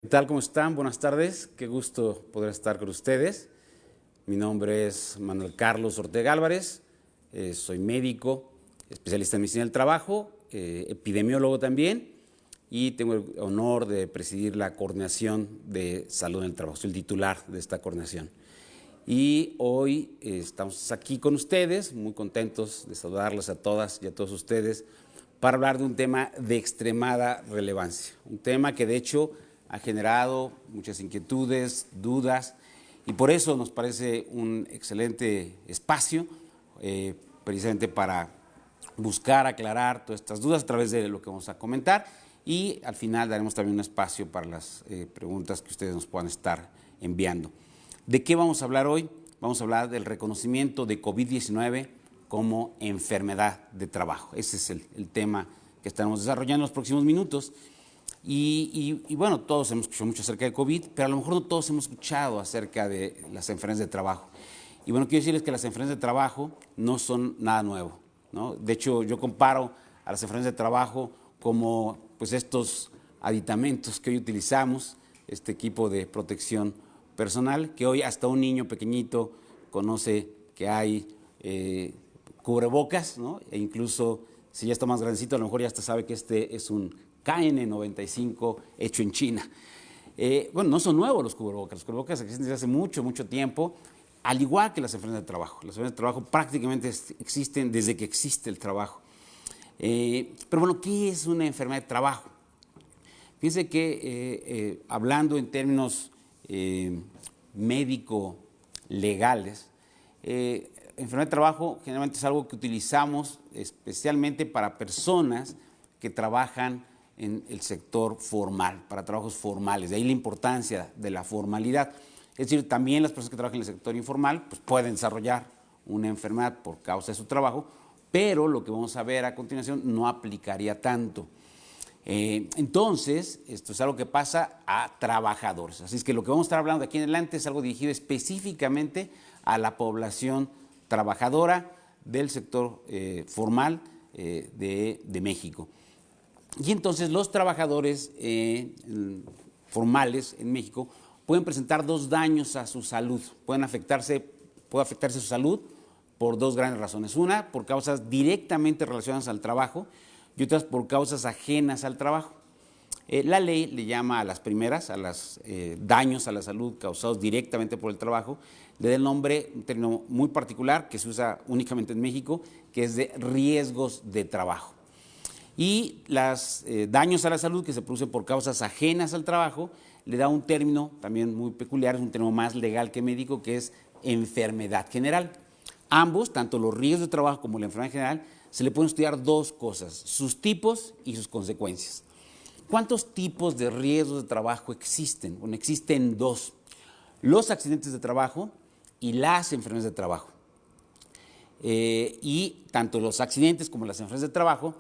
¿Qué tal? ¿Cómo están? Buenas tardes. Qué gusto poder estar con ustedes. Mi nombre es Manuel Carlos Ortega Álvarez. Soy médico, especialista en medicina del trabajo, epidemiólogo también, y tengo el honor de presidir la coordinación de salud en el trabajo. Soy el titular de esta coordinación. Y hoy estamos aquí con ustedes, muy contentos de saludarlos a todas y a todos ustedes para hablar de un tema de extremada relevancia. Un tema que de hecho ha generado muchas inquietudes, dudas, y por eso nos parece un excelente espacio precisamente para buscar aclarar todas estas dudas a través de lo que vamos a comentar, y al final daremos también un espacio para las preguntas que ustedes nos puedan estar enviando. ¿De qué vamos a hablar hoy? Vamos a hablar del reconocimiento de COVID-19 como enfermedad de trabajo. Ese es el tema que estaremos desarrollando en los próximos minutos. Y bueno, todos hemos escuchado mucho acerca de COVID, pero a lo mejor no todos hemos escuchado acerca de las enfermedades de trabajo. Y bueno, quiero decirles que las enfermedades de trabajo no son nada nuevo, ¿no? De hecho, yo comparo a las enfermedades de trabajo como pues estos aditamentos que hoy utilizamos, este equipo de protección personal, que hoy hasta un niño pequeñito conoce que hay cubrebocas, ¿no? E incluso si ya está más grandecito, a lo mejor ya hasta sabe que este es un KN95 hecho en China. Bueno, no son nuevos los cubrebocas existen desde hace mucho, mucho tiempo, al igual que las enfermedades de trabajo. Las enfermedades de trabajo prácticamente existen desde que existe el trabajo. Pero bueno, ¿qué es una enfermedad de trabajo? Fíjense que hablando en términos médico-legales, enfermedad de trabajo generalmente es algo que utilizamos especialmente para personas que trabajan en el sector formal, para trabajos formales. De ahí la importancia de la formalidad. Es decir, también las personas que trabajan en el sector informal pues, pueden desarrollar una enfermedad por causa de su trabajo, pero lo que vamos a ver a continuación no aplicaría tanto. Entonces, esto es algo que pasa a trabajadores. Así es que lo que vamos a estar hablando de aquí en adelante es algo dirigido específicamente a la población trabajadora del sector formal de México. Y entonces los trabajadores formales en México pueden presentar dos daños a su salud. Puede afectarse su salud por dos grandes razones. Una, por causas directamente relacionadas al trabajo, y otras por causas ajenas al trabajo. La ley le llama a las primeras, a los daños a la salud causados directamente por el trabajo, le da el nombre, un término muy particular que se usa únicamente en México, que es de riesgos de trabajo. Y los daños a la salud que se producen por causas ajenas al trabajo, le da un término también muy peculiar, es un término más legal que médico, que es enfermedad general. Ambos, tanto los riesgos de trabajo como la enfermedad general, se le pueden estudiar dos cosas: sus tipos y sus consecuencias. ¿Cuántos tipos de riesgos de trabajo existen? Bueno, existen dos: los accidentes de trabajo y las enfermedades de trabajo. Y tanto los accidentes como las enfermedades de trabajo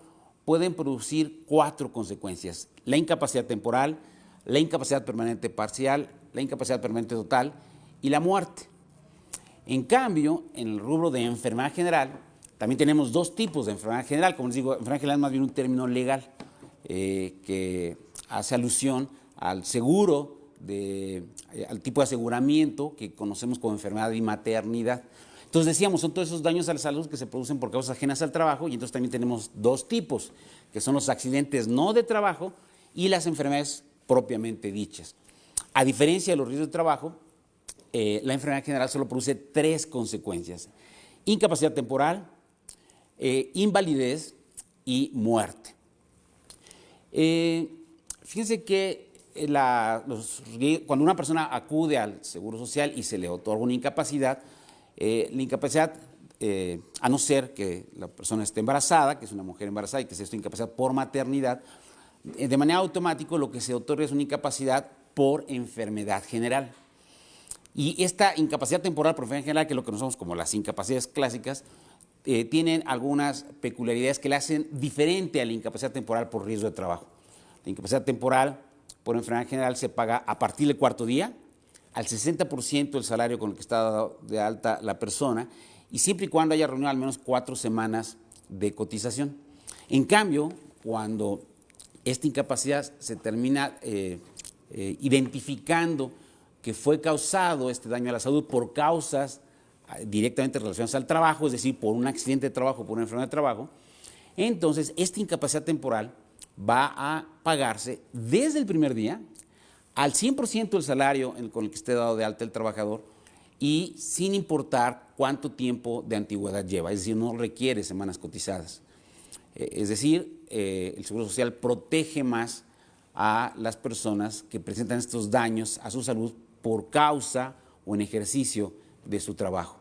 pueden producir cuatro consecuencias: la incapacidad temporal, la incapacidad permanente parcial, la incapacidad permanente total y la muerte. En cambio, en el rubro de enfermedad general, también tenemos dos tipos de enfermedad general. Como les digo, enfermedad general es más bien un término legal que hace alusión al seguro, al tipo de aseguramiento que conocemos como enfermedad y maternidad. Entonces decíamos, son todos esos daños a la salud que se producen por causas ajenas al trabajo, y entonces también tenemos dos tipos, que son los accidentes no de trabajo y las enfermedades propiamente dichas. A diferencia de los riesgos de trabajo, la enfermedad general solo produce tres consecuencias: incapacidad temporal, invalidez y muerte. Fíjense que cuando una persona acude al Seguro Social y se le otorga una incapacidad, la incapacidad, a no ser que la persona esté embarazada, que es una mujer embarazada y que sea esta incapacidad por maternidad, de manera automática lo que se otorga es una incapacidad por enfermedad general. Y esta incapacidad temporal por enfermedad general, que es lo que conocemos como las incapacidades clásicas, tienen algunas peculiaridades que la hacen diferente a la incapacidad temporal por riesgo de trabajo. La incapacidad temporal por enfermedad general se paga a partir del cuarto día, al 60% del salario con el que está dado de alta la persona, y siempre y cuando haya reunido al menos 4 semanas de cotización. En cambio, cuando esta incapacidad se termina identificando que fue causado este daño a la salud por causas directamente relacionadas al trabajo, es decir, por un accidente de trabajo, por una enfermedad de trabajo, entonces esta incapacidad temporal va a pagarse desde el primer día al 100% del salario con el que esté dado de alta el trabajador y sin importar cuánto tiempo de antigüedad lleva, es decir, no requiere semanas cotizadas. Es decir, el Seguro Social protege más a las personas que presentan estos daños a su salud por causa o en ejercicio de su trabajo.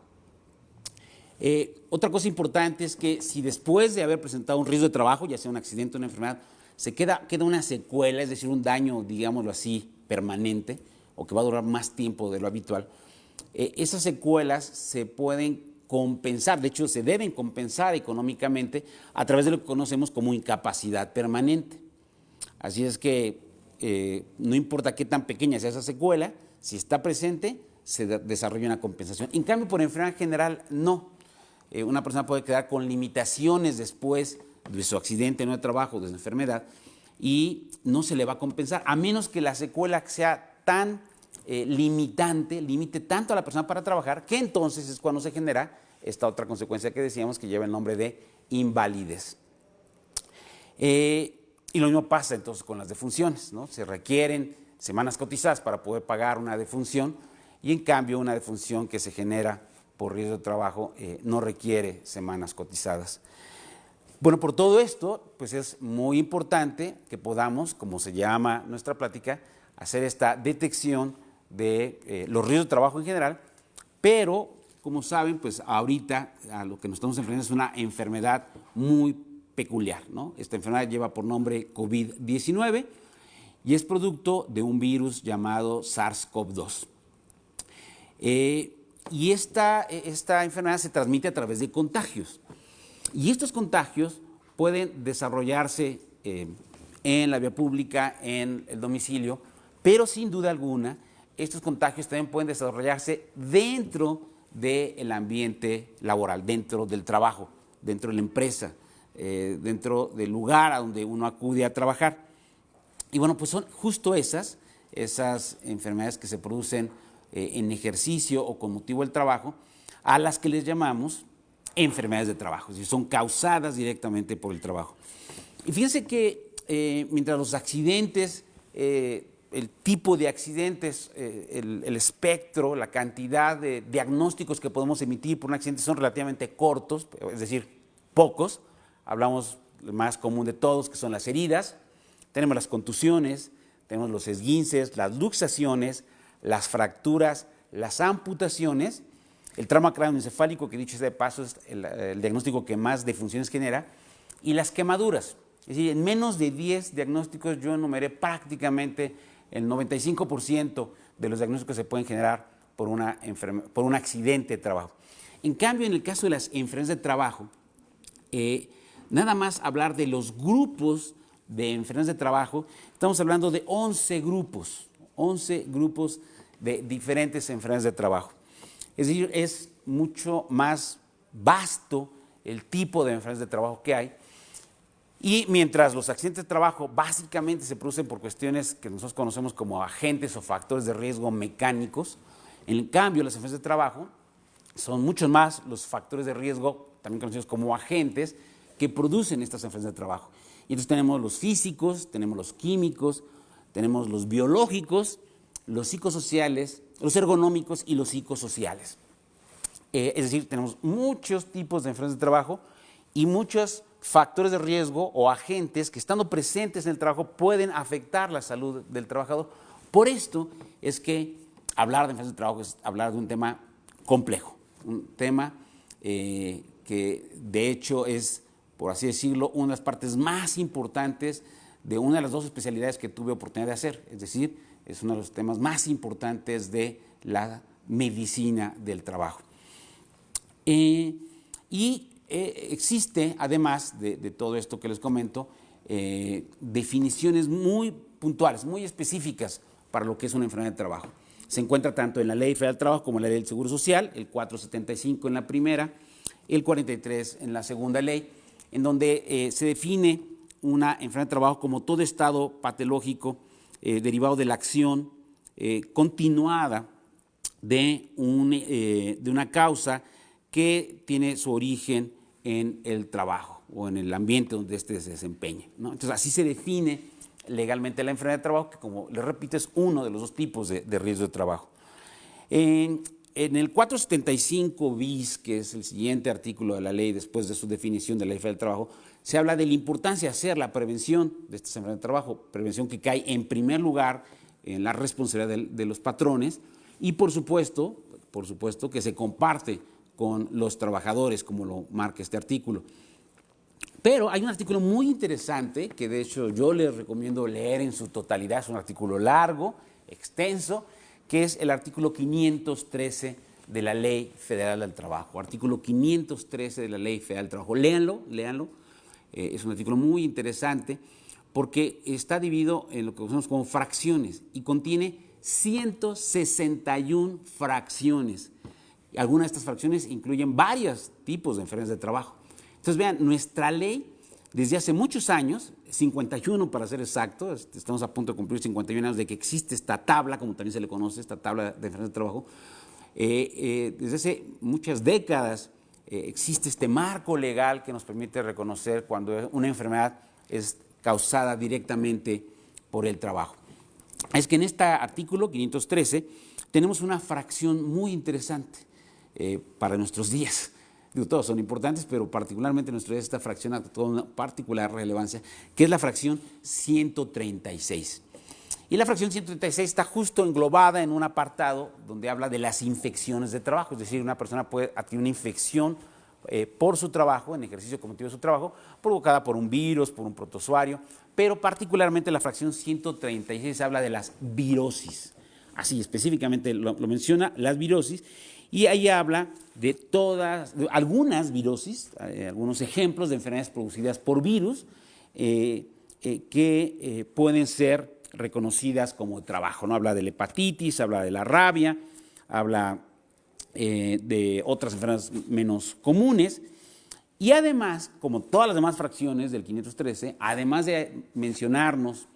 Otra cosa importante es que si después de haber presentado un riesgo de trabajo, ya sea un accidente o una enfermedad, queda una secuela, es decir, un daño, digámoslo así, permanente, o que va a durar más tiempo de lo habitual, esas secuelas se pueden compensar, de hecho se deben compensar económicamente a través de lo que conocemos como incapacidad permanente. Así es que no importa qué tan pequeña sea esa secuela, si está presente, se desarrolla una compensación. En cambio, por enfermedad general, no. Una persona puede quedar con limitaciones después de su accidente no de trabajo, de su enfermedad, y no se le va a compensar, a menos que la secuela sea tan limite tanto a la persona para trabajar, que entonces es cuando se genera esta otra consecuencia que decíamos que lleva el nombre de invalidez. Y lo mismo pasa entonces con las defunciones, ¿no? Se requieren semanas cotizadas para poder pagar una defunción y en cambio una defunción que se genera por riesgo de trabajo no requiere semanas cotizadas. Bueno, por todo esto, pues es muy importante que podamos, como se llama nuestra plática, hacer esta detección de los riesgos de trabajo en general, pero como saben, pues ahorita a lo que nos estamos enfrentando es una enfermedad muy peculiar, ¿no? Esta enfermedad lleva por nombre COVID-19 y es producto de un virus llamado SARS-CoV-2. Y esta enfermedad se transmite a través de contagios. Y estos contagios pueden desarrollarse en la vía pública, en el domicilio, pero sin duda alguna, estos contagios también pueden desarrollarse dentro del ambiente laboral, dentro del trabajo, dentro de la empresa, dentro del lugar a donde uno acude a trabajar. Y bueno, pues son justo esas enfermedades que se producen en ejercicio o con motivo del trabajo, a las que les llamamos enfermedades de trabajo, es decir, son causadas directamente por el trabajo. Y fíjense que mientras los accidentes, el tipo de accidentes, el espectro, la cantidad de diagnósticos que podemos emitir por un accidente son relativamente cortos, es decir, pocos, hablamos el más común de todos, que son las heridas, tenemos las contusiones, tenemos los esguinces, las luxaciones, las fracturas, las amputaciones, el trauma craneoencefálico, que dicho sea de paso es el diagnóstico que más defunciones genera, y las quemaduras. Es decir, en menos de 10 diagnósticos yo enumeré prácticamente el 95% de los diagnósticos que se pueden generar por un accidente de trabajo. En cambio, en el caso de las enfermedades de trabajo, nada más hablar de los grupos de enfermedades de trabajo, estamos hablando de 11 grupos de diferentes enfermedades de trabajo. Es decir, es mucho más vasto el tipo de enfermedades de trabajo que hay. Y mientras los accidentes de trabajo básicamente se producen por cuestiones que nosotros conocemos como agentes o factores de riesgo mecánicos, en cambio las enfermedades de trabajo son muchos más los factores de riesgo, también conocidos como agentes, que producen estas enfermedades de trabajo. Y entonces tenemos los físicos, tenemos los químicos, tenemos los biológicos, los psicosociales, los ergonómicos y los psicosociales. Es decir, tenemos muchos tipos de enfermedades de trabajo y muchos factores de riesgo o agentes que estando presentes en el trabajo pueden afectar la salud del trabajador. Por esto es que hablar de enfermedades de trabajo es hablar de un tema complejo, un tema que de hecho es, por así decirlo, una de las partes más importantes de una de las dos especialidades que tuve oportunidad de hacer, es decir, es uno de los temas más importantes de la medicina del trabajo. Existe, además de todo esto que les comento, definiciones muy puntuales, muy específicas para lo que es una enfermedad de trabajo. Se encuentra tanto en la Ley Federal del Trabajo como en la Ley del Seguro Social, el 475 en la primera, el 43 en la segunda ley, en donde se define una enfermedad de trabajo como todo estado patológico derivado de la acción continuada de una causa que tiene su origen en el trabajo o en el ambiente donde éste se desempeña, ¿no? Entonces, así se define legalmente la enfermedad de trabajo, que, como les repito, es uno de los dos tipos de riesgo de trabajo. En el 475 bis, que es el siguiente artículo de la ley después de su definición de la ley federal del trabajo, se habla de la importancia de hacer la prevención de estas enfermedades de trabajo, prevención que cae en primer lugar en la responsabilidad de los patrones y por supuesto que se comparte con los trabajadores, como lo marca este artículo. Pero hay un artículo muy interesante que de hecho yo les recomiendo leer en su totalidad, es un artículo largo, extenso, que es el artículo 513 de la Ley Federal del Trabajo. Artículo 513 de la Ley Federal del Trabajo. Léanlo, es un artículo muy interesante porque está dividido en lo que conocemos como fracciones y contiene 161 fracciones. Algunas de estas fracciones incluyen varios tipos de enfermedades de trabajo. Entonces, vean, nuestra ley, desde hace muchos años, 51 para ser exacto, estamos a punto de cumplir 51 años de que existe esta tabla, como también se le conoce, esta tabla de enfermedades de trabajo, desde hace muchas décadas existe este marco legal que nos permite reconocer cuando una enfermedad es causada directamente por el trabajo. Es que en este artículo 513 tenemos una fracción muy interesante para nuestros días. Digo, todos son importantes, pero particularmente en nuestros días esta fracción ha tomado una particular relevancia, que es la fracción 136. Y la fracción 136 está justo englobada en un apartado donde habla de las infecciones de trabajo, es decir, una persona puede adquirir una infección por su trabajo, en ejercicio como motivo de su trabajo, provocada por un virus, por un protozoario, pero particularmente la fracción 136 habla de las virosis. Así específicamente lo menciona, las virosis, y ahí habla de algunas virosis, algunos ejemplos de enfermedades producidas por virus que pueden ser reconocidas como trabajo, ¿no? Habla de la hepatitis, habla de la rabia, habla de otras enfermedades menos comunes. Y además, como todas las demás fracciones del 513, además de mencionarnos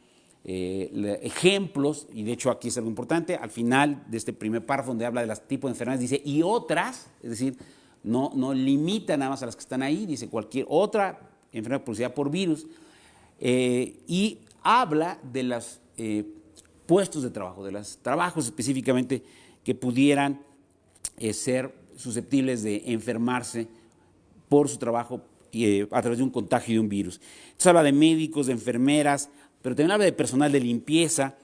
ejemplos, y de hecho aquí es algo importante, al final de este primer párrafo donde habla de los tipos de enfermedades, dice y otras, es decir, no limita nada más a las que están ahí, dice cualquier otra enfermedad producida por virus, y habla de los puestos de trabajo, de los trabajos específicamente que pudieran ser susceptibles de enfermarse por su trabajo a través de un contagio de un virus. Entonces habla de médicos, de enfermeras, pero también habla de personal de limpieza,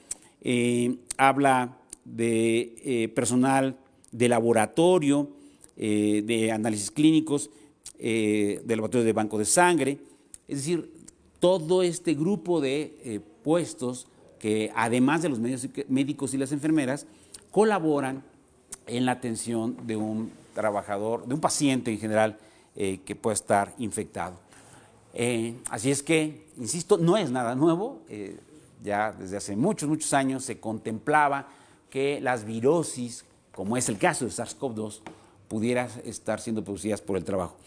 habla de personal de laboratorio, de análisis clínicos, de laboratorio de banco de sangre, es decir, todo este grupo de puestos que además de los médicos y las enfermeras colaboran en la atención de un trabajador, de un paciente en general que pueda estar infectado. Así es que, insisto, no es nada nuevo, ya desde hace muchos años se contemplaba que las virosis, como es el caso de SARS-CoV-2, pudieran estar siendo producidas por el trabajo.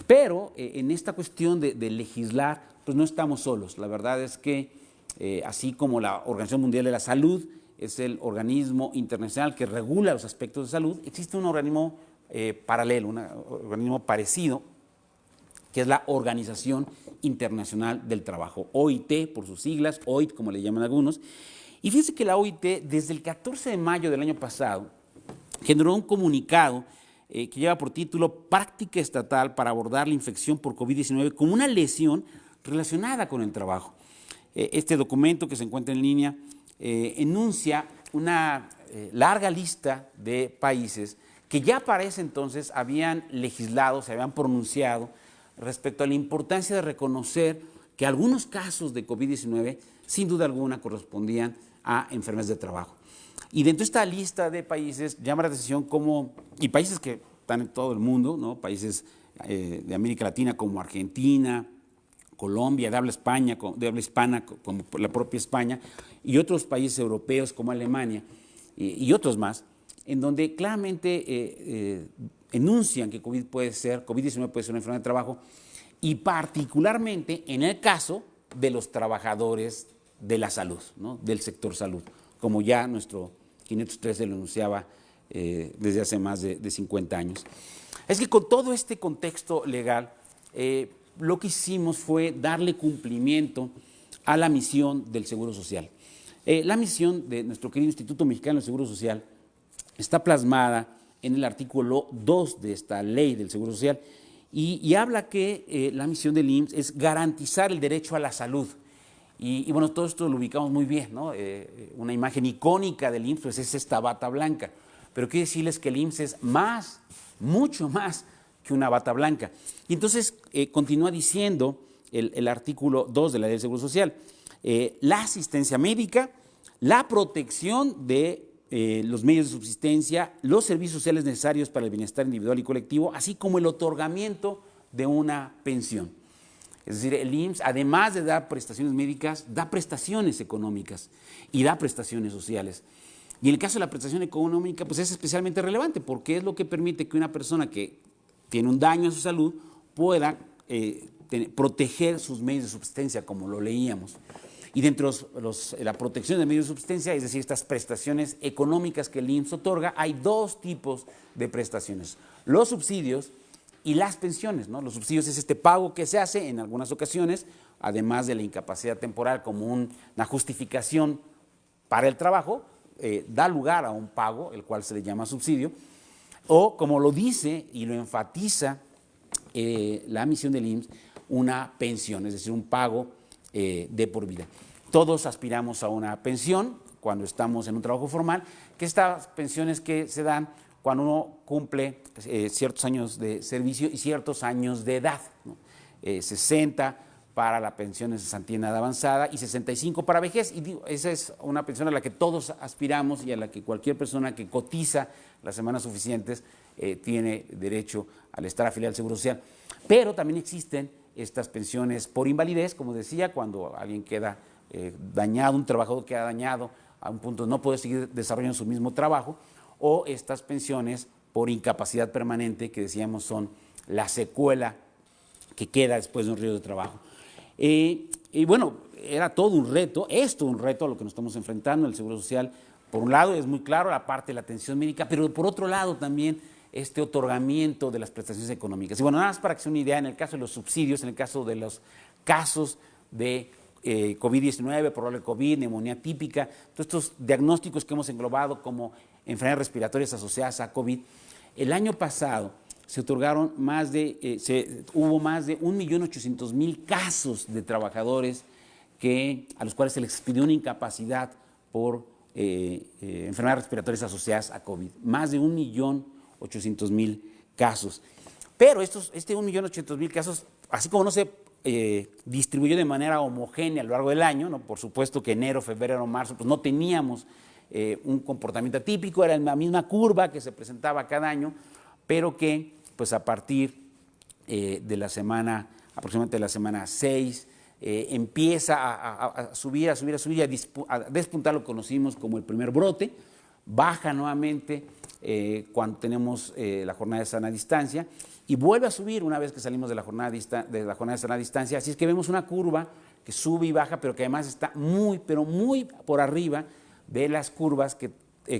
Pero en esta cuestión de legislar, pues no estamos solos. La verdad es que, así como la Organización Mundial de la Salud es el organismo internacional que regula los aspectos de salud, existe un organismo paralelo, un organismo parecido, que es la Organización Internacional del Trabajo, OIT por sus siglas, OIT como le llaman algunos. Y fíjense que la OIT desde el 14 de mayo del año pasado generó un comunicado que lleva por título Práctica Estatal para abordar la infección por COVID-19 como una lesión relacionada con el trabajo. Este documento que se encuentra en línea enuncia una larga lista de países que ya para ese entonces habían legislado, se habían pronunciado respecto a la importancia de reconocer que algunos casos de COVID-19 sin duda alguna correspondían a enfermedades de trabajo. Y dentro de esta lista de países llama la atención como, y países que están en todo el mundo, ¿no? Países de América Latina como Argentina, Colombia, de habla hispana como la propia España, y otros países europeos como Alemania y otros más, en donde claramente enuncian que COVID-19 puede ser una enfermedad de trabajo, y particularmente en el caso de los trabajadores de la salud, ¿no? Del sector salud, como ya nuestro 513 lo anunciaba desde hace más de 50 años. Es que con todo este contexto legal, lo que hicimos fue darle cumplimiento a la misión del Seguro Social. La misión de nuestro querido Instituto Mexicano del Seguro Social está plasmada en el artículo 2 de esta ley del Seguro Social y habla que la misión del IMSS es garantizar el derecho a la salud. Y bueno, todo esto lo ubicamos muy bien, ¿no? Una imagen icónica del IMSS pues es esta bata blanca, pero quiero decirles que el IMSS es más, mucho más que una bata blanca. Y entonces continúa diciendo el artículo 2 de la ley del Seguro Social, la asistencia médica, la protección de los medios de subsistencia, los servicios sociales necesarios para el bienestar individual y colectivo, así como el otorgamiento de una pensión. Es decir, el IMSS, además de dar prestaciones médicas, da prestaciones económicas y da prestaciones sociales. Y en el caso de la prestación económica, pues es especialmente relevante porque es lo que permite que una persona que tiene un daño a su salud pueda proteger sus medios de subsistencia, como lo leíamos. Y dentro de la protección de medios de subsistencia, es decir, estas prestaciones económicas que el IMSS otorga, hay dos tipos de prestaciones: los subsidios y las pensiones, ¿no? Los subsidios es este pago que se hace en algunas ocasiones, además de la incapacidad temporal como una justificación para el trabajo, da lugar a un pago, el cual se le llama subsidio, o como lo dice y lo enfatiza la misión del IMSS, una pensión, es decir, un pago de por vida. Todos aspiramos a una pensión cuando estamos en un trabajo formal, que estas pensiones que se dan cuando uno cumple ciertos años de servicio y ciertos años de edad, ¿no? 60 para la pensión de cesantía en edad avanzada y 65 para vejez. Y digo, esa es una pensión a la que todos aspiramos y a la que cualquier persona que cotiza las semanas suficientes tiene derecho al estar afiliado al Seguro Social. Pero también existen estas pensiones por invalidez, como decía, cuando alguien queda dañado, un trabajador queda dañado a un punto de no poder seguir desarrollando su mismo trabajo, o estas pensiones por incapacidad permanente, que decíamos son la secuela que queda después de un periodo de trabajo. Y bueno, era todo un reto, es todo un reto a lo que nos estamos enfrentando en el Seguro Social. Por un lado es muy claro la parte de la atención médica, pero por otro lado también este otorgamiento de las prestaciones económicas. Y bueno, nada más para que se den una idea, en el caso de los subsidios, en el caso de los casos de COVID-19, probable COVID, neumonía típica, todos estos diagnósticos que hemos englobado como enfermedades respiratorias asociadas a COVID, el año pasado se otorgaron hubo más de 1.800.000 casos de trabajadores a los cuales se les expidió una incapacidad por enfermedades respiratorias asociadas a COVID. Más de 1.800.000 casos. Pero este 1.800.000 casos, así como no se distribuyó de manera homogénea a lo largo del año, ¿no? Por supuesto que enero, febrero, marzo, pues no teníamos un comportamiento atípico, era la misma curva que se presentaba cada año, pero que pues a partir de la semana, aproximadamente de la semana 6, empieza a subir, a despuntar lo que conocimos como el primer brote, baja nuevamente cuando tenemos la jornada de sana distancia y vuelve a subir una vez que salimos de la jornada de sana distancia, así es que vemos una curva que sube y baja, pero que además está muy, pero muy por arriba de las curvas que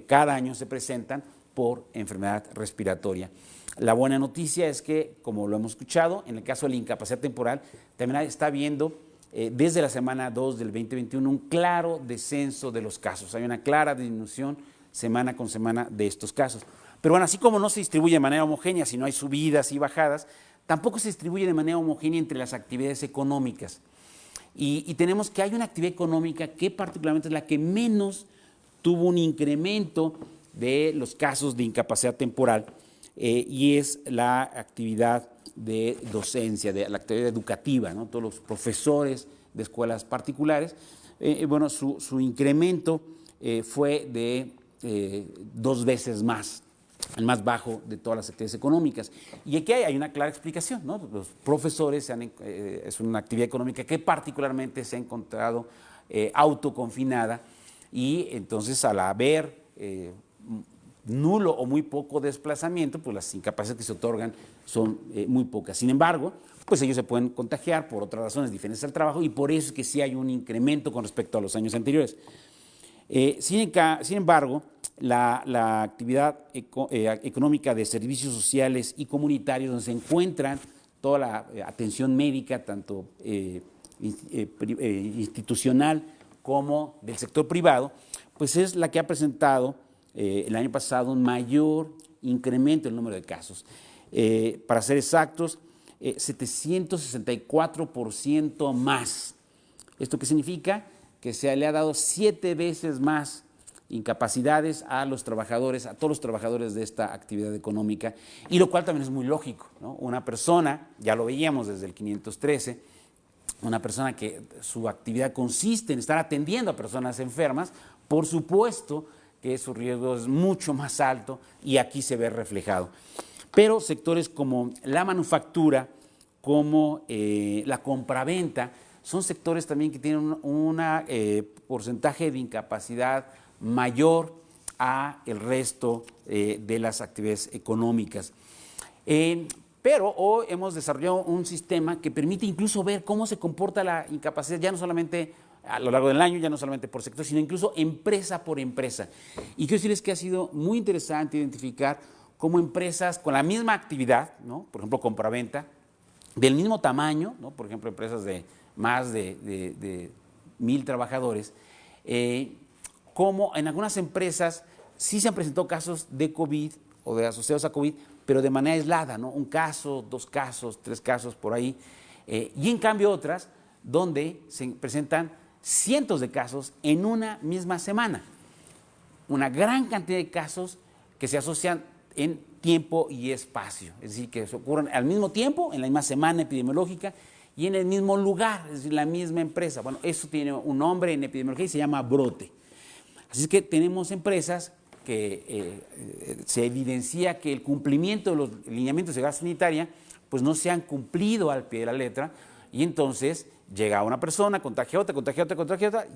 cada año se presentan por enfermedad respiratoria. La buena noticia es que, como lo hemos escuchado, en el caso de la incapacidad temporal, también está habiendo desde la semana 2 del 2021 un claro descenso de los casos. Hay una clara disminución semana con semana de estos casos. Pero bueno, así como no se distribuye de manera homogénea, sino hay subidas y bajadas, tampoco se distribuye de manera homogénea entre las actividades económicas. Y tenemos que hay una actividad económica que particularmente es la que menos tuvo un incremento de los casos de incapacidad temporal, y es la actividad de docencia, de la actividad educativa, ¿no? Todos los profesores de escuelas particulares, bueno, su incremento fue de 2 veces más, el más bajo de todas las actividades económicas. Y aquí hay una clara explicación, ¿no? Los profesores es una actividad económica que particularmente se ha encontrado autoconfinada y entonces al haber nulo o muy poco desplazamiento, pues las incapacidades que se otorgan son muy pocas. Sin embargo, pues ellos se pueden contagiar por otras razones diferentes al trabajo y por eso es que sí hay un incremento con respecto a los años anteriores. Sin embargo, la actividad económica de servicios sociales y comunitarios, donde se encuentran toda la atención médica, tanto institucional como del sector privado, pues es la que ha presentado el año pasado un mayor incremento en el número de casos. Para ser exactos, 764% más. ¿Esto qué significa? Que se le ha dado 7 veces más incapacidades a los trabajadores, a todos los trabajadores de esta actividad económica, y lo cual también es muy lógico, ¿no? Una persona, ya lo veíamos desde el 513, una persona que su actividad consiste en estar atendiendo a personas enfermas, por supuesto que su riesgo es mucho más alto y aquí se ve reflejado. Pero sectores como la manufactura, como la compraventa, son sectores también que tienen un porcentaje de incapacidad mayor a el resto de las actividades económicas. Pero hoy hemos desarrollado un sistema que permite incluso ver cómo se comporta la incapacidad, ya no solamente a lo largo del año, ya no solamente por sector, sino incluso empresa por empresa. Y quiero decirles que ha sido muy interesante identificar cómo empresas con la misma actividad, ¿no? Por ejemplo, compraventa, del mismo tamaño, ¿no? Por ejemplo, empresas de más de 1,000 trabajadores, como en algunas empresas sí se han presentado casos de COVID o de asociados a COVID, pero de manera aislada, ¿no? Un caso, 2 casos, 3 casos por ahí, y en cambio otras donde se presentan cientos de casos en una misma semana. Una gran cantidad de casos que se asocian en tiempo y espacio, es decir, que se ocurren al mismo tiempo, en la misma semana epidemiológica y en el mismo lugar, es decir, la misma empresa. Bueno, eso tiene un nombre en epidemiología y se llama brote. Así es que tenemos empresas que se evidencia que el cumplimiento de los lineamientos de seguridad sanitaria pues no se han cumplido al pie de la letra, y entonces llega una persona, contagia a otra,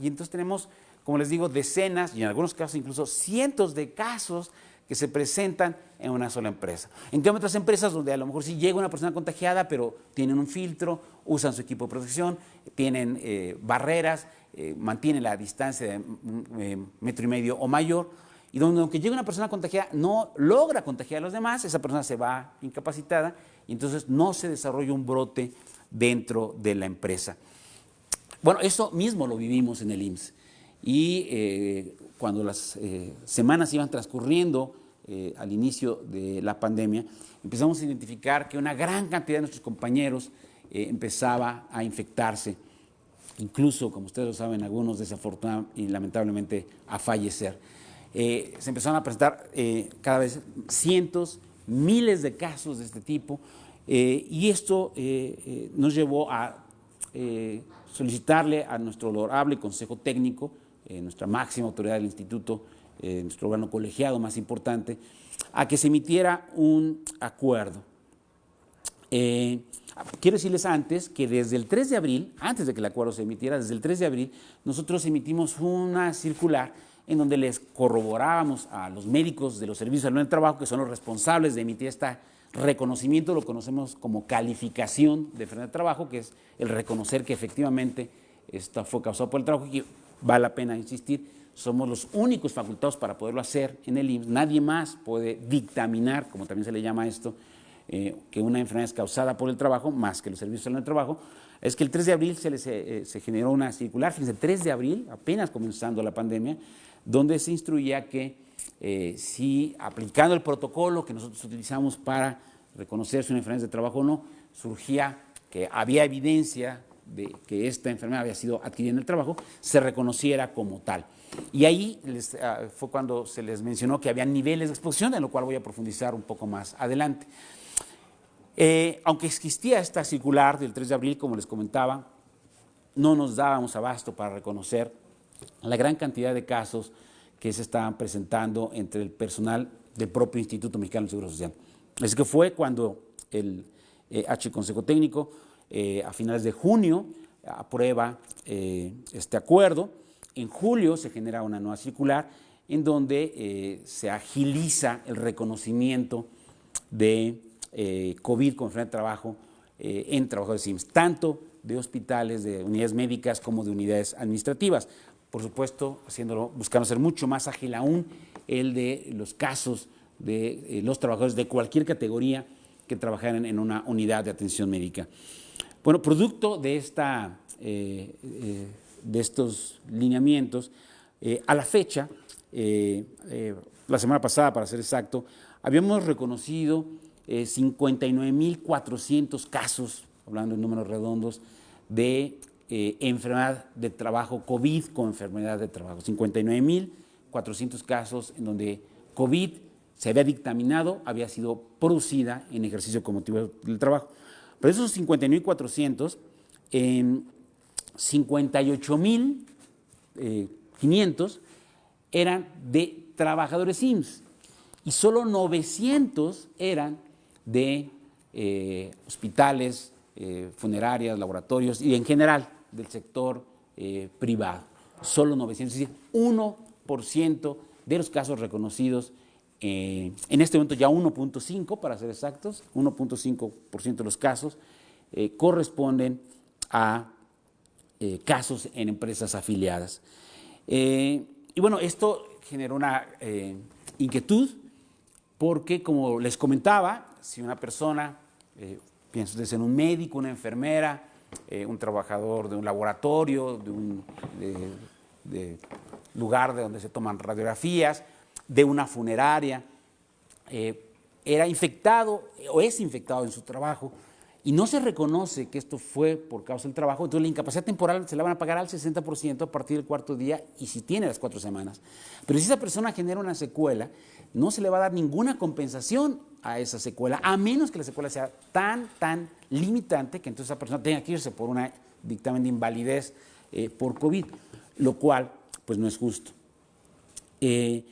y entonces tenemos, como les digo, decenas y en algunos casos incluso cientos de casos que se presentan en una sola empresa. En cambio, otras empresas donde a lo mejor sí llega una persona contagiada, pero tienen un filtro, usan su equipo de protección, tienen barreras, mantienen la distancia de 1,5 metros o mayor, y donde aunque llegue una persona contagiada no logra contagiar a los demás, esa persona se va incapacitada y entonces no se desarrolla un brote dentro de la empresa. Bueno, eso mismo lo vivimos en el IMSS, y cuando las semanas iban transcurriendo al inicio de la pandemia, empezamos a identificar que una gran cantidad de nuestros compañeros empezaba a infectarse, incluso, como ustedes lo saben, algunos desafortunadamente y lamentablemente a fallecer. Se empezaron a presentar cada vez cientos, miles de casos de este tipo, y esto nos llevó a solicitarle a nuestro honorable Consejo Técnico, nuestra máxima autoridad del instituto, nuestro órgano colegiado más importante, a que se emitiera un acuerdo. Quiero decirles antes que desde el 3 de abril, antes de que el acuerdo se emitiera, desde el 3 de abril, nosotros emitimos una circular en donde les corroborábamos a los médicos de los servicios de salud en el trabajo, que son los responsables de emitir este reconocimiento, lo conocemos como calificación de enfermedad de trabajo, que es el reconocer que efectivamente esto fue causado por el trabajo, y vale la pena insistir, somos los únicos facultados para poderlo hacer en el IMSS, nadie más puede dictaminar, como también se le llama esto, que una enfermedad es causada por el trabajo, más que los servicios de salud en el trabajo. Es que el 3 de abril se generó una circular, fíjense, 3 de abril, apenas comenzando la pandemia, donde se instruía que si aplicando el protocolo que nosotros utilizamos para reconocer si una enfermedad es de trabajo o no, surgía que había evidencia de que esta enfermedad había sido adquirida en el trabajo, se reconociera como tal. Y ahí fue cuando se les mencionó que había niveles de exposición, en lo cual voy a profundizar un poco más adelante. Aunque existía esta circular del 3 de abril, como les comentaba, no nos dábamos abasto para reconocer la gran cantidad de casos que se estaban presentando entre el personal del propio Instituto Mexicano del Seguro Social. Así que fue cuando el Consejo Técnico, a finales de junio, aprueba este acuerdo. En julio se genera una nueva circular en donde se agiliza el reconocimiento de COVID como enfermedad de trabajo en trabajadores IMSS, tanto de hospitales, de unidades médicas como de unidades administrativas. Por supuesto, buscando ser mucho más ágil aún el de los casos de los trabajadores de cualquier categoría que trabajaran en una unidad de atención médica. Bueno, producto de estos lineamientos, a la fecha, la semana pasada, para ser exacto, habíamos reconocido 59.400 casos, hablando en números redondos, de enfermedad de trabajo, COVID con enfermedad de trabajo. 59.400 casos en donde COVID se había dictaminado, había sido producida en ejercicio con motivo del trabajo. Pero esos 59.400, 58.500 eran de trabajadores IMSS y solo 900 eran de hospitales, funerarias, laboratorios y en general del sector privado. Solo 900, es decir, 1% de los casos reconocidos, en este momento ya 1.5 para ser exactos, 1.5% de los casos corresponden a casos en empresas afiliadas. Y bueno, esto generó una inquietud porque, como les comentaba, si una persona, pienso ustedes en un médico, una enfermera, un trabajador de un laboratorio, de un lugar de donde se toman radiografías, de una funeraria, era infectado o es infectado en su trabajo y no se reconoce que esto fue por causa del trabajo, entonces la incapacidad temporal se la van a pagar al 60% a partir del cuarto día y si tiene las 4 semanas. Pero si esa persona genera una secuela, no se le va a dar ninguna compensación a esa secuela, a menos que la secuela sea tan limitante que entonces esa persona tenga que irse por un dictamen de invalidez por COVID, lo cual pues no es justo. Y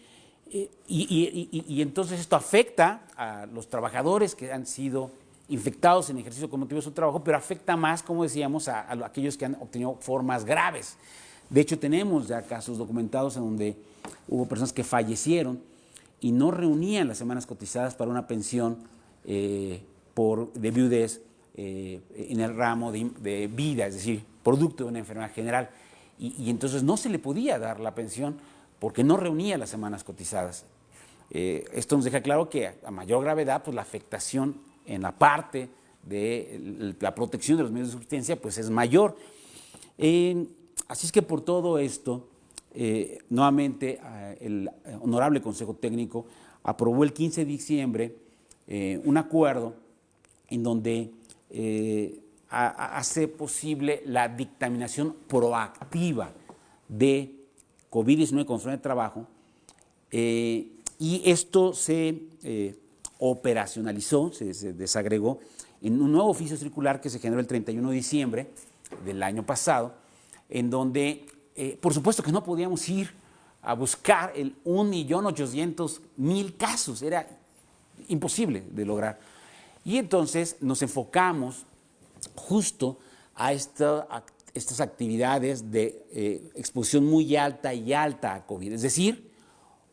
entonces esto afecta a los trabajadores que han sido infectados en ejercicio con motivo de su trabajo, pero afecta más, como decíamos, a aquellos que han obtenido formas graves. De hecho, tenemos ya casos documentados en donde hubo personas que fallecieron y no reunían las semanas cotizadas para una pensión de viudez en el ramo de vida, es decir, producto de una enfermedad general. Y entonces no se le podía dar la pensión porque no reunía las semanas cotizadas. Esto nos deja claro que a mayor gravedad, pues la afectación en la parte de la protección de los medios de subsistencia pues es mayor. Así es que por todo esto, nuevamente el Honorable Consejo Técnico aprobó el 15 de diciembre un acuerdo en donde hace posible la dictaminación proactiva de COVID-19 con enfermedad de trabajo, y esto se operacionalizó, se desagregó en un nuevo oficio circular que se generó el 31 de diciembre del año pasado, en donde, por supuesto que no podíamos ir a buscar el 1.800.000 casos, era imposible de lograr. Y entonces nos enfocamos justo a estas actividades de exposición muy alta y alta a COVID, es decir,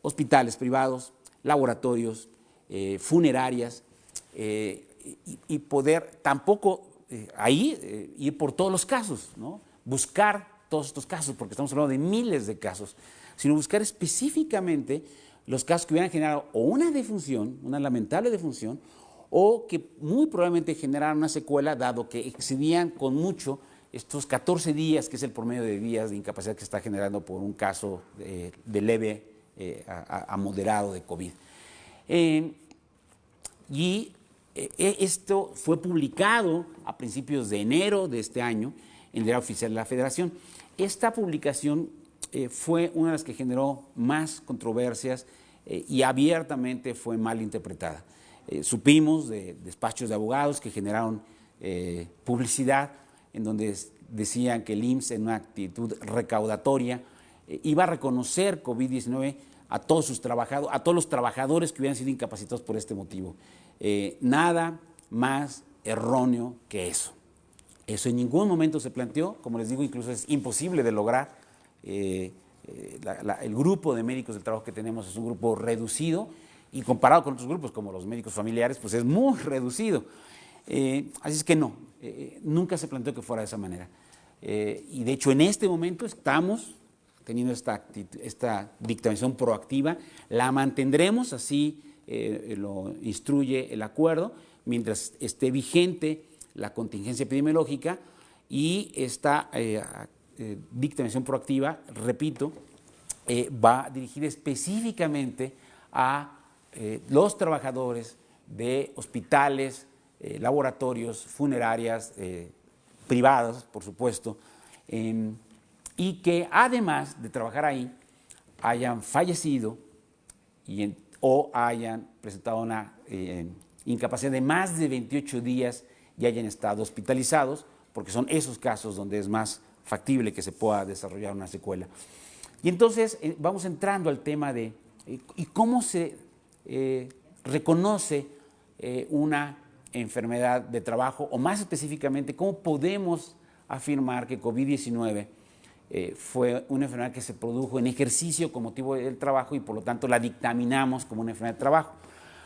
hospitales privados, laboratorios, funerarias, y poder tampoco ahí ir por todos los casos, ¿no? Buscar todos estos casos, porque estamos hablando de miles de casos, sino buscar específicamente los casos que hubieran generado o una defunción, una lamentable defunción, o que muy probablemente generaran una secuela, dado que excedían con mucho estos 14 días, que es el promedio de días de incapacidad que se está generando por un caso de leve a moderado de COVID. Esto fue publicado a principios de enero de este año en el Diario Oficial de la Federación. Esta publicación fue una de las que generó más controversias y abiertamente fue mal interpretada. Supimos de despachos de abogados que generaron publicidad en donde decían que el IMSS, en una actitud recaudatoria, iba a reconocer COVID-19 a todos los trabajadores que hubieran sido incapacitados por este motivo. Nada más erróneo que eso. Eso en ningún momento se planteó, como les digo, incluso es imposible de lograr el grupo de médicos del trabajo que tenemos es un grupo reducido y comparado con otros grupos como los médicos familiares, pues es muy reducido. Así es que no, nunca se planteó que fuera de esa manera. Y de hecho en este momento estamos teniendo esta dictaminación proactiva, la mantendremos, así lo instruye el acuerdo, mientras esté vigente la contingencia epidemiológica, y esta dictaminación proactiva, repito, va dirigida específicamente a los trabajadores de hospitales, laboratorios, funerarias, privados, por supuesto, y que además de trabajar ahí, hayan fallecido o hayan presentado una incapacidad de más de 28 días y hayan estado hospitalizados, porque son esos casos donde es más factible que se pueda desarrollar una secuela. Y entonces vamos entrando al tema de ¿y cómo se reconoce una enfermedad de trabajo? O más específicamente, ¿cómo podemos afirmar que COVID-19 fue una enfermedad que se produjo en ejercicio con motivo del trabajo y por lo tanto la dictaminamos como una enfermedad de trabajo?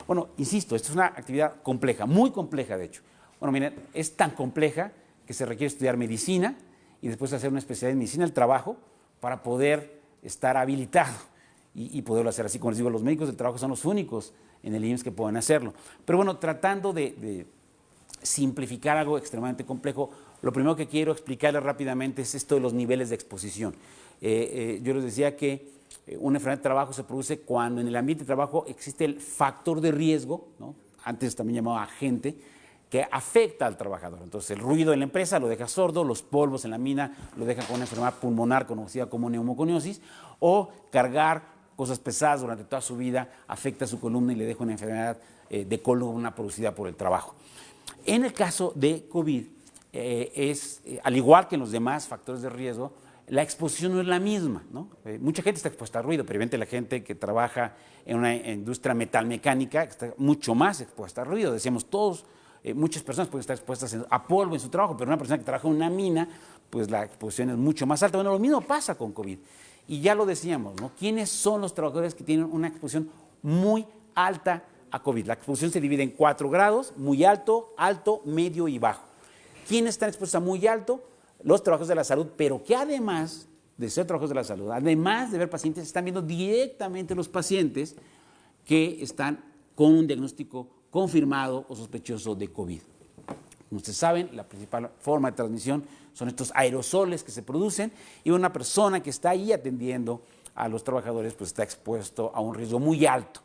Bueno, insisto, esto es una actividad compleja, muy compleja de hecho. Bueno, miren, es tan compleja que se requiere estudiar medicina y después hacer una especialidad en medicina del trabajo para poder estar habilitado y poderlo hacer así. Como les digo, los médicos del trabajo son los únicos en el IMSS que pueden hacerlo. Pero bueno, tratando de simplificar algo extremadamente complejo, lo primero que quiero explicarles rápidamente es esto de los niveles de exposición. Yo les decía que una enfermedad de trabajo se produce cuando en el ambiente de trabajo existe el factor de riesgo, ¿no? Antes también llamado agente, que afecta al trabajador. Entonces el ruido en la empresa lo deja sordo, los polvos en la mina lo dejan con una enfermedad pulmonar conocida como neumoconiosis, o cargar cosas pesadas durante toda su vida afecta a su columna y le deja una enfermedad de columna producida por el trabajo. En el caso de COVID, al igual que en los demás factores de riesgo, la exposición no es la misma, ¿no? Mucha gente está expuesta al ruido, pero evidentemente la gente que trabaja en una industria metalmecánica está mucho más expuesta al ruido. Decíamos todos, muchas personas pueden estar expuestas a polvo en su trabajo, pero una persona que trabaja en una mina, pues la exposición es mucho más alta. Bueno, lo mismo pasa con COVID. Y ya lo decíamos, ¿no? ¿Quiénes son los trabajadores que tienen una exposición muy alta a COVID? La exposición se divide en 4 grados, muy alto, alto, medio y bajo. ¿Quiénes están expuestos a muy alto? Los trabajadores de la salud, pero que además de ser trabajadores de la salud, además de ver pacientes, están viendo directamente los pacientes que están con un diagnóstico confirmado o sospechoso de COVID. Como ustedes saben, la principal forma de transmisión son estos aerosoles que se producen, y una persona que está ahí atendiendo a los trabajadores pues está expuesto a un riesgo muy alto.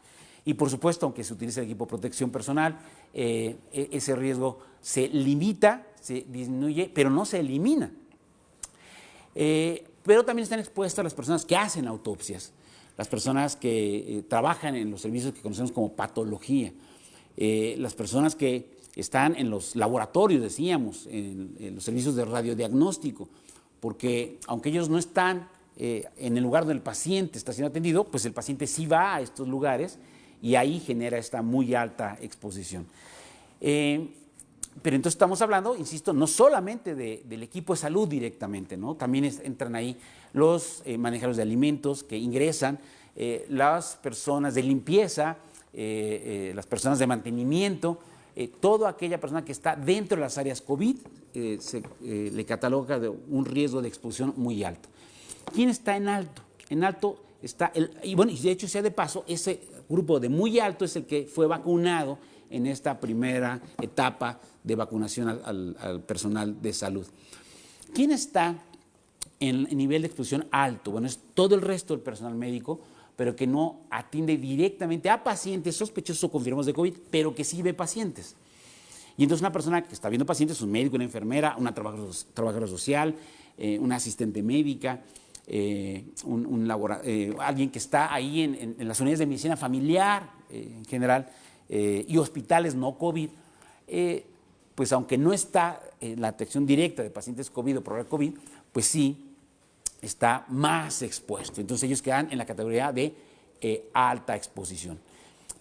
Y por supuesto, aunque se utilice el equipo de protección personal, ese riesgo se limita, se disminuye, pero no se elimina. Pero también están expuestas las personas que hacen autopsias, las personas que trabajan en los servicios que conocemos como patología, las personas que están en los laboratorios, decíamos, en los servicios de radiodiagnóstico, porque aunque ellos no están en el lugar donde el paciente está siendo atendido, pues el paciente sí va a estos lugares y ahí genera esta muy alta exposición. Pero entonces estamos hablando, insisto, no solamente del equipo de salud directamente, ¿no? También entran ahí los manejadores de alimentos que ingresan, las personas de limpieza, las personas de mantenimiento, toda aquella persona que está dentro de las áreas COVID le cataloga de un riesgo de exposición muy alto. ¿Quién está en alto? En alto está, y bueno, y de hecho sea de paso, ese grupo de muy alto es el que fue vacunado en esta primera etapa de vacunación al personal de salud. ¿Quién está en nivel de exposición alto? Bueno, es todo el resto del personal médico, pero que no atiende directamente a pacientes sospechosos o confirmados de COVID, pero que sí ve pacientes. Y entonces una persona que está viendo pacientes, un médico, una enfermera, una trabajadora social, una asistente médica, alguien que está ahí en las unidades de medicina familiar en general, y hospitales no COVID, pues aunque no está en la atención directa de pacientes COVID o probable COVID, pues sí está más expuesto. Entonces ellos quedan en la categoría de alta exposición.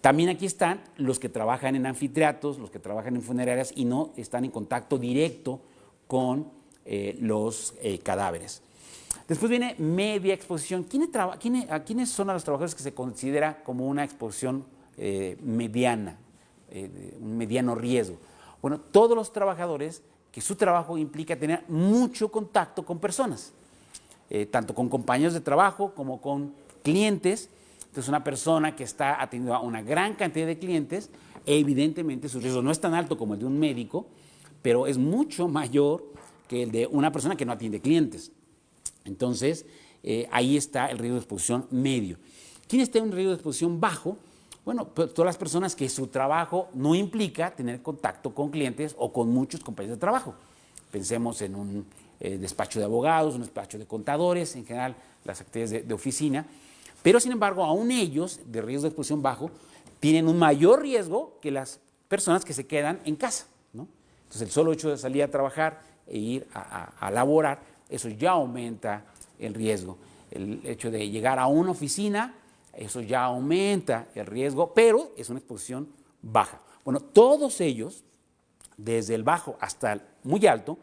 También aquí están los que trabajan en anfiteatros, los que trabajan en funerarias y no están en contacto directo con los cadáveres. Después viene media exposición. ¿Quiénes son a los trabajadores que se considera como una exposición mediana, un mediano riesgo? Bueno, todos los trabajadores que su trabajo implica tener mucho contacto con personas, tanto con compañeros de trabajo como con clientes. Entonces, una persona que está atendiendo a una gran cantidad de clientes, evidentemente su riesgo no es tan alto como el de un médico, pero es mucho mayor que el de una persona que no atiende clientes. Entonces, ahí está el riesgo de exposición medio. ¿Quién está en un riesgo de exposición bajo? Bueno, pues todas las personas que su trabajo no implica tener contacto con clientes o con muchos compañeros de trabajo. Pensemos en un despacho de abogados, un despacho de contadores, en general las actividades de oficina, pero sin embargo, aún ellos, de riesgo de exposición bajo, tienen un mayor riesgo que las personas que se quedan en casa, ¿no? Entonces, el solo hecho de salir a trabajar e ir a laborar, eso ya aumenta el riesgo. El hecho de llegar a una oficina, eso ya aumenta el riesgo, pero es una exposición baja. Bueno, todos ellos, desde el bajo hasta el muy alto,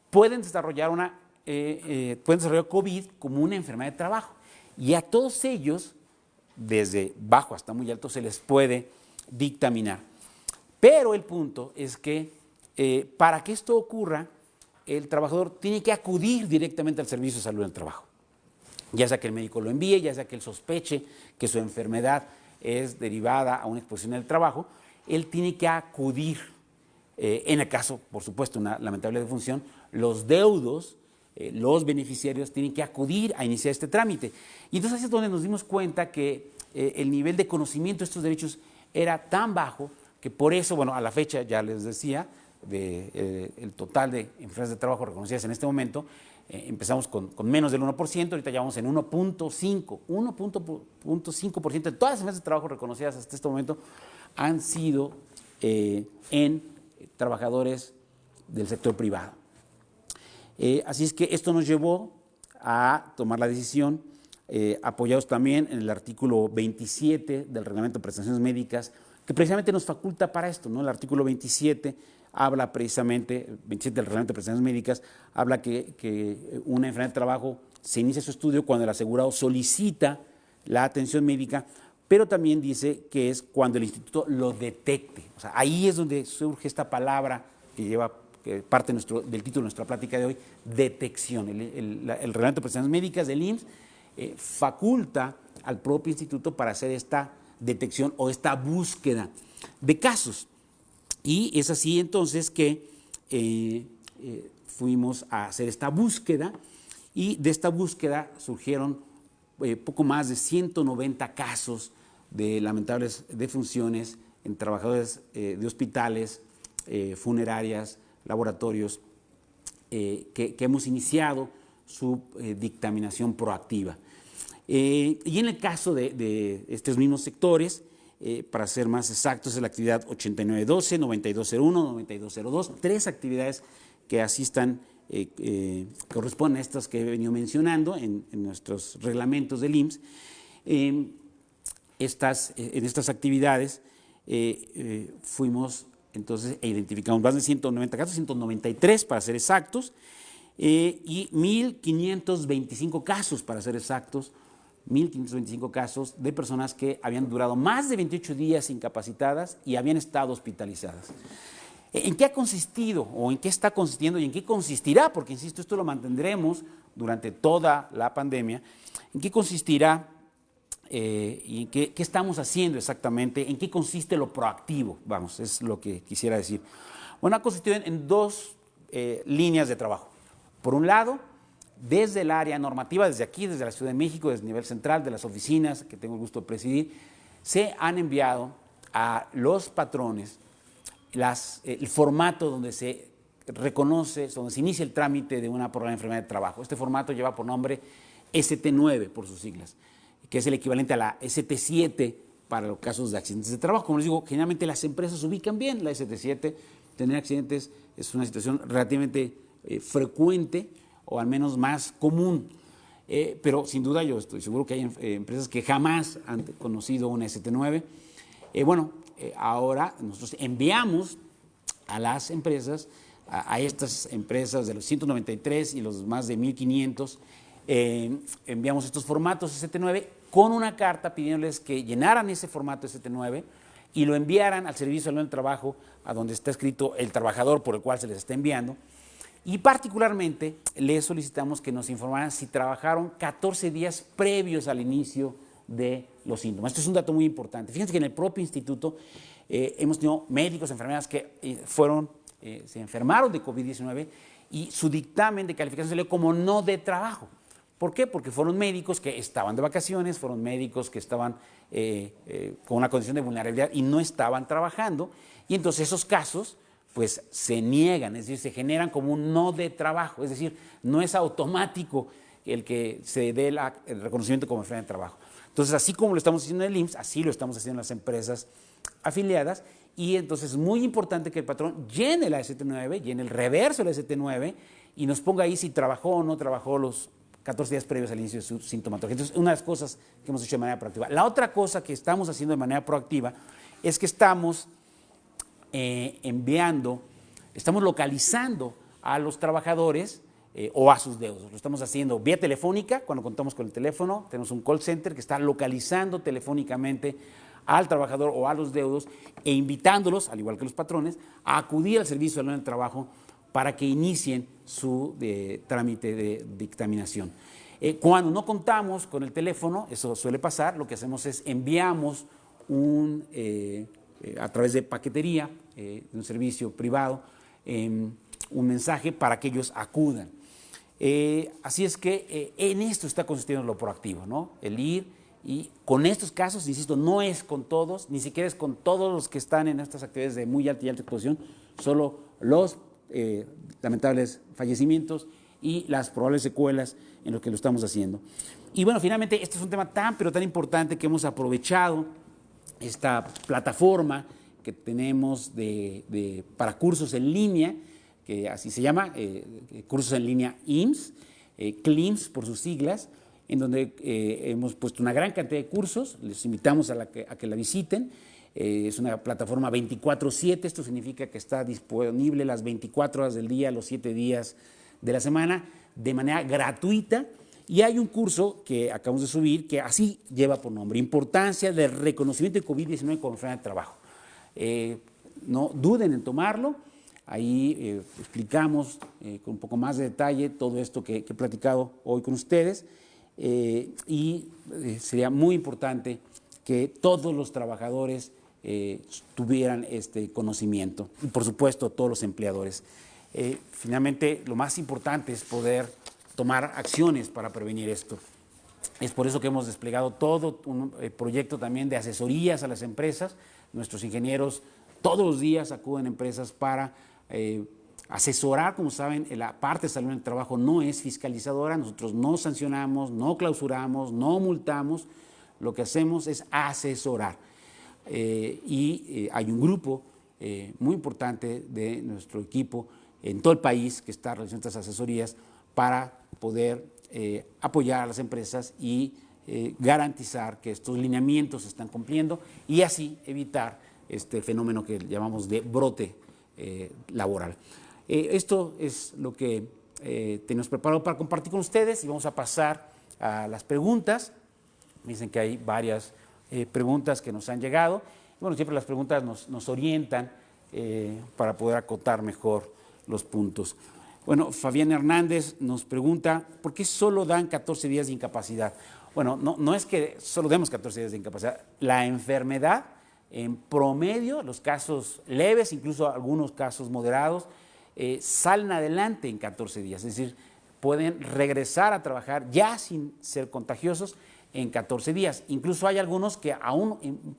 pueden desarrollar COVID como una enfermedad de trabajo. Y a todos ellos, desde bajo hasta muy alto, se les puede dictaminar. Pero el punto es que para que esto ocurra, el trabajador tiene que acudir directamente al servicio de salud del trabajo. Ya sea que el médico lo envíe, ya sea que él sospeche que su enfermedad es derivada a una exposición en el trabajo, él tiene que acudir. En el caso, por supuesto, una lamentable defunción, los deudos, los beneficiarios tienen que acudir a iniciar este trámite. Y entonces es donde nos dimos cuenta que el nivel de conocimiento de estos derechos era tan bajo que por eso, bueno, a la fecha, ya les decía, el total de enfermedades de trabajo reconocidas en este momento, empezamos con menos del 1%, ahorita ya vamos en 1.5% de todas las enfermedades de trabajo reconocidas hasta este momento han sido en trabajadores del sector privado. Así es que esto nos llevó a tomar la decisión, apoyados también en el artículo 27 del Reglamento de Prestaciones Médicas, que precisamente nos faculta para esto, ¿no? El artículo 27 habla precisamente, 27 del Reglamento de Prestaciones Médicas, habla que una enfermedad de trabajo se inicia su estudio cuando el asegurado solicita la atención médica, pero también dice que es cuando el instituto lo detecte. O sea, ahí es donde surge esta palabra que lleva parte del título de nuestra plática de hoy, detección. El Reglamento de Prestaciones Médicas del IMSS faculta al propio instituto para hacer esta detección o esta búsqueda de casos. Y es así entonces que fuimos a hacer esta búsqueda y de esta búsqueda surgieron poco más de 190 casos de lamentables defunciones en trabajadores de hospitales, funerarias, laboratorios, que hemos iniciado su dictaminación proactiva. Y en el caso de estos mismos sectores, para ser más exactos, es la actividad 8912, 9201, 9202, tres actividades que así están, corresponden a estas que he venido mencionando en nuestros reglamentos del IMSS. En estas actividades fuimos entonces identificamos más de 190 casos, 193 para ser exactos, y 1.525 casos para ser exactos, 1.525 casos de personas que habían durado más de 28 días incapacitadas y habían estado hospitalizadas. ¿En qué ha consistido o en qué está consistiendo y en qué consistirá? Porque, insisto, esto lo mantendremos durante toda la pandemia. ¿En qué consistirá y en qué estamos haciendo exactamente? ¿En qué consiste lo proactivo? Vamos, es lo que quisiera decir. Bueno, ha consistido en dos líneas de trabajo. Por un lado, desde el área normativa, desde aquí, desde la Ciudad de México, desde el nivel central de las oficinas que tengo el gusto de presidir, se han enviado a los patrones el formato donde se reconoce, donde se inicia el trámite de una prórroga de enfermedad de trabajo. Este formato lleva por nombre ST9 por sus siglas, que es el equivalente a la ST7 para los casos de accidentes de trabajo. Como les digo, generalmente las empresas ubican bien la ST7, tener accidentes es una situación relativamente frecuente o al menos más común, pero sin duda yo estoy seguro que hay empresas que jamás han conocido una ST9. Ahora nosotros enviamos a las empresas, a estas empresas de los 193 y los más de 1.500, enviamos estos formatos ST9 con una carta pidiéndoles que llenaran ese formato ST9 y lo enviaran al Servicio Nacional del Trabajo, a donde está escrito el trabajador por el cual se les está enviando. Y particularmente les solicitamos que nos informaran si trabajaron 14 días previos al inicio de los síntomas. Esto es un dato muy importante. Fíjense que en el propio instituto hemos tenido médicos, enfermeras que se enfermaron de COVID-19 y su dictamen de calificación salió como no de trabajo. ¿Por qué? Porque fueron médicos que estaban de vacaciones, fueron médicos que estaban con una condición de vulnerabilidad y no estaban trabajando, y entonces esos casos pues se niegan, es decir, se generan como un no de trabajo, es decir, no es automático el que se dé el reconocimiento como enfermedad de trabajo. Entonces, así como lo estamos haciendo en el IMSS, así lo estamos haciendo en las empresas afiliadas, y entonces es muy importante que el patrón llene la ST9, llene el reverso de la ST9 y nos ponga ahí si trabajó o no trabajó los 14 días previos al inicio de su sintomatología. Entonces, una de las cosas que hemos hecho de manera proactiva. La otra cosa que estamos haciendo de manera proactiva es que estamos estamos localizando a los trabajadores o a sus deudos. Lo estamos haciendo vía telefónica, cuando contamos con el teléfono, tenemos un call center que está localizando telefónicamente al trabajador o a los deudos e invitándolos, al igual que los patrones, a acudir al Servicio Nacional del Trabajo para que inicien su trámite de dictaminación. Cuando no contamos con el teléfono, eso suele pasar, lo que hacemos es enviamos a través de paquetería, de un servicio privado, un mensaje para que ellos acudan. Así es que en esto está consistiendo lo proactivo, ¿no? El ir y con estos casos, insisto, no es con todos, ni siquiera es con todos los que están en estas actividades de muy alta y alta exposición, solo los lamentables fallecimientos y las probables secuelas en lo que lo estamos haciendo. Y bueno, finalmente, este es un tema pero tan importante que hemos aprovechado esta plataforma que tenemos para cursos en línea, que así se llama, cursos en línea IMSS, CLIMS por sus siglas, en donde hemos puesto una gran cantidad de cursos, les invitamos a que la visiten. Es una plataforma 24/7, esto significa que está disponible las 24 horas del día, los 7 días de la semana, de manera gratuita. Y hay un curso que acabamos de subir que así lleva por nombre, Importancia del reconocimiento de COVID-19 como enfermedad de trabajo. No duden en tomarlo, ahí explicamos con un poco más de detalle todo esto que he platicado hoy con ustedes, y sería muy importante que todos los trabajadores tuvieran este conocimiento, y por supuesto todos los empleadores. Finalmente, lo más importante es poder tomar acciones para prevenir esto. Es por eso que hemos desplegado todo un proyecto también de asesorías a las empresas. Nuestros ingenieros todos los días acuden a empresas para asesorar. Como saben, la parte de salud en el trabajo no es fiscalizadora, nosotros no sancionamos, no clausuramos, no multamos, lo que hacemos es asesorar. Hay un grupo muy importante de nuestro equipo en todo el país que está realizando estas asesorías para poder apoyar a las empresas y garantizar que estos lineamientos se están cumpliendo y así evitar este fenómeno que llamamos de brote laboral. Esto es lo que tenemos preparado para compartir con ustedes y vamos a pasar a las preguntas. Me dicen que hay varias preguntas que nos han llegado. Bueno, siempre las preguntas nos orientan para poder acotar mejor los puntos. Bueno, Fabián Hernández nos pregunta, ¿por qué solo dan 14 días de incapacidad? Bueno, no es que solo demos 14 días de incapacidad. La enfermedad, en promedio, los casos leves, incluso algunos casos moderados, salen adelante en 14 días. Es decir, pueden regresar a trabajar ya sin ser contagiosos en 14 días. Incluso hay algunos que aún en un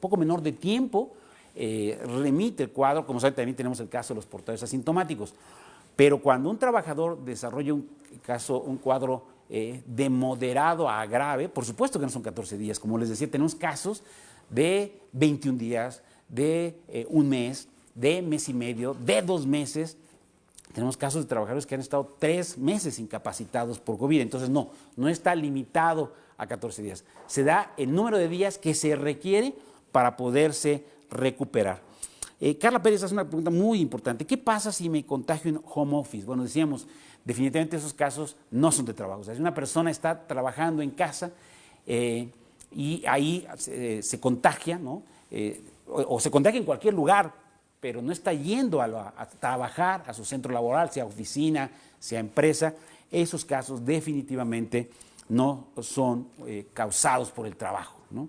poco menor de tiempo remite el cuadro. Como saben, también tenemos el caso de los portadores asintomáticos. Pero cuando un trabajador desarrolla un cuadro de moderado a grave, por supuesto que no son 14 días, como les decía, tenemos casos de 21 días, de un mes, de mes y medio, de 2 meses. Tenemos casos de trabajadores que han estado 3 meses incapacitados por COVID, entonces no está limitado a 14 días. Se da el número de días que se requiere para poderse recuperar. Carla Pérez hace una pregunta muy importante. ¿Qué pasa si me contagio en home office? Bueno, decíamos, definitivamente esos casos no son de trabajo. O sea, si una persona está trabajando en casa y ahí se contagia, ¿no? O se contagia en cualquier lugar, pero no está yendo a trabajar a su centro laboral, sea oficina, sea empresa, esos casos definitivamente no son causados por el trabajo, ¿no?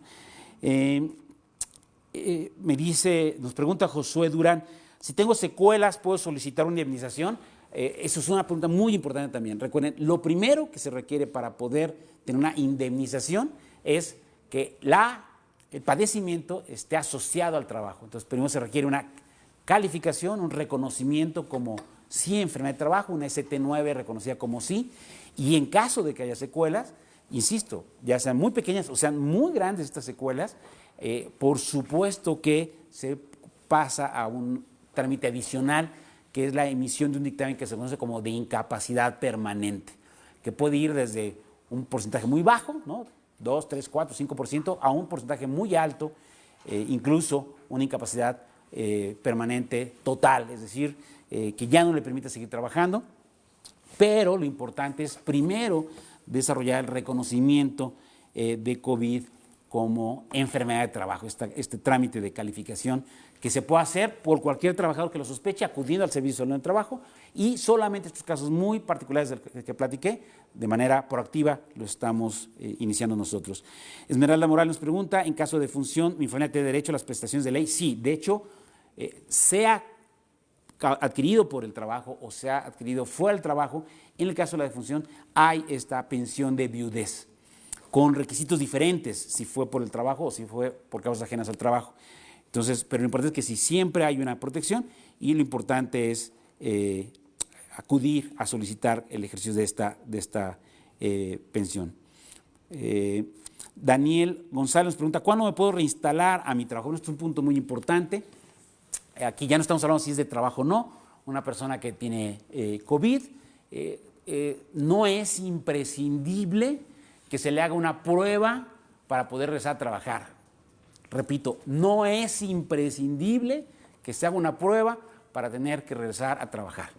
Nos pregunta Josué Durán, si tengo secuelas, ¿puedo solicitar una indemnización? Eso es una pregunta muy importante también. Recuerden, lo primero que se requiere para poder tener una indemnización es que el padecimiento esté asociado al trabajo. Entonces, primero se requiere una calificación, un reconocimiento como sí enfermedad de trabajo, una ST9 reconocida como sí, y en caso de que haya secuelas, insisto, ya sean muy pequeñas o sean muy grandes estas secuelas, por supuesto que se pasa a un trámite adicional, que es la emisión de un dictamen que se conoce como de incapacidad permanente, que puede ir desde un porcentaje muy bajo, ¿no? 2, 3, 4, 5%, a un porcentaje muy alto, incluso una incapacidad permanente total, es decir, que ya no le permite seguir trabajando, pero lo importante es primero desarrollar el reconocimiento de COVID como enfermedad de trabajo, este trámite de calificación que se puede hacer por cualquier trabajador que lo sospeche acudiendo al Servicio Nacional del Trabajo, y solamente estos casos muy particulares del que platiqué, de manera proactiva lo estamos iniciando nosotros. Esmeralda Moral nos pregunta, en caso de defunción, ¿mi familia tiene derecho a las prestaciones de ley? Sí, de hecho, sea adquirido por el trabajo o sea adquirido fuera del trabajo, en el caso de la defunción hay esta pensión de viudez, con requisitos diferentes, si fue por el trabajo o si fue por causas ajenas al trabajo. Entonces, pero lo importante es que sí, siempre hay una protección, y lo importante es acudir a solicitar el ejercicio de esta pensión. Daniel González nos pregunta, ¿cuándo me puedo reinstalar a mi trabajo? Esto es un punto muy importante. Aquí ya no estamos hablando si es de trabajo o no. Una persona que tiene COVID, no es imprescindible que se le haga una prueba para poder regresar a trabajar. Repito, no es imprescindible que se haga una prueba para tener que regresar a trabajar.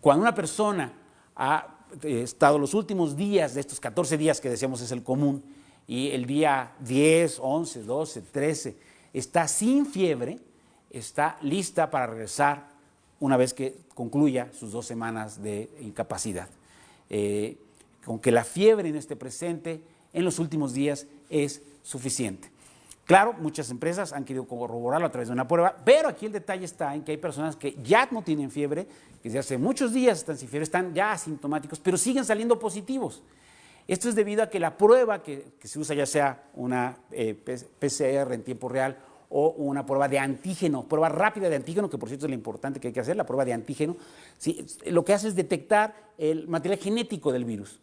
Cuando una persona ha estado los últimos días de estos 14 días que decíamos es el común, y el día 10, 11, 12, 13 está sin fiebre, está lista para regresar una vez que concluya sus 2 semanas de incapacidad. Con que la fiebre no esté presente en los últimos días es suficiente. Claro, muchas empresas han querido corroborarlo a través de una prueba, pero aquí el detalle está en que hay personas que ya no tienen fiebre, que desde hace muchos días están sin fiebre, están ya asintomáticos, pero siguen saliendo positivos. Esto es debido a que la prueba que se usa, ya sea una PCR en tiempo real o una prueba de antígeno, prueba rápida de antígeno, que por cierto es lo importante que hay que hacer, la prueba de antígeno, ¿sí? Lo que hace es detectar el material genético del virus.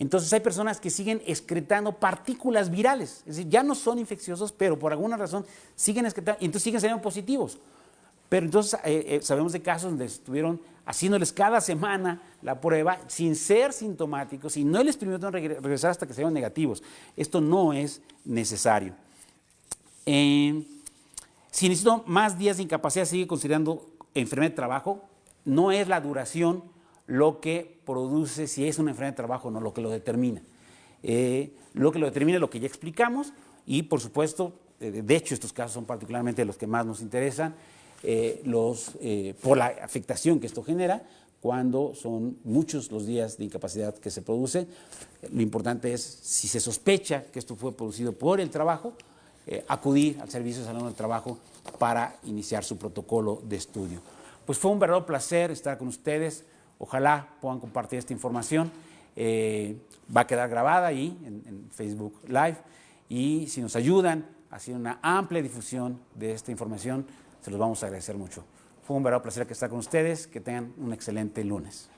Entonces hay personas que siguen excretando partículas virales, es decir, ya no son infecciosos, pero por alguna razón siguen excretando y entonces siguen saliendo positivos. Pero entonces sabemos de casos donde estuvieron haciéndoles cada semana la prueba sin ser sintomáticos y no les permitieron regresar hasta que salieron negativos. Esto no es necesario. Si necesito más días de incapacidad, sigue considerando enfermedad de trabajo. No es la duración lo que produce si es una enfermedad de trabajo o no, lo que lo determina. Lo que lo determina es lo que ya explicamos y, por supuesto, de hecho, estos casos son particularmente los que más nos interesan, por la afectación que esto genera, cuando son muchos los días de incapacidad que se produce. Lo importante es, si se sospecha que esto fue producido por el trabajo, acudir al Servicio de Salud del Trabajo para iniciar su protocolo de estudio. Pues fue un verdadero placer estar con ustedes. Ojalá puedan compartir esta información. Va a quedar grabada ahí en Facebook Live, y si nos ayudan a hacer una amplia difusión de esta información, se los vamos a agradecer mucho. Fue un verdadero placer estar con ustedes. Que tengan un excelente lunes.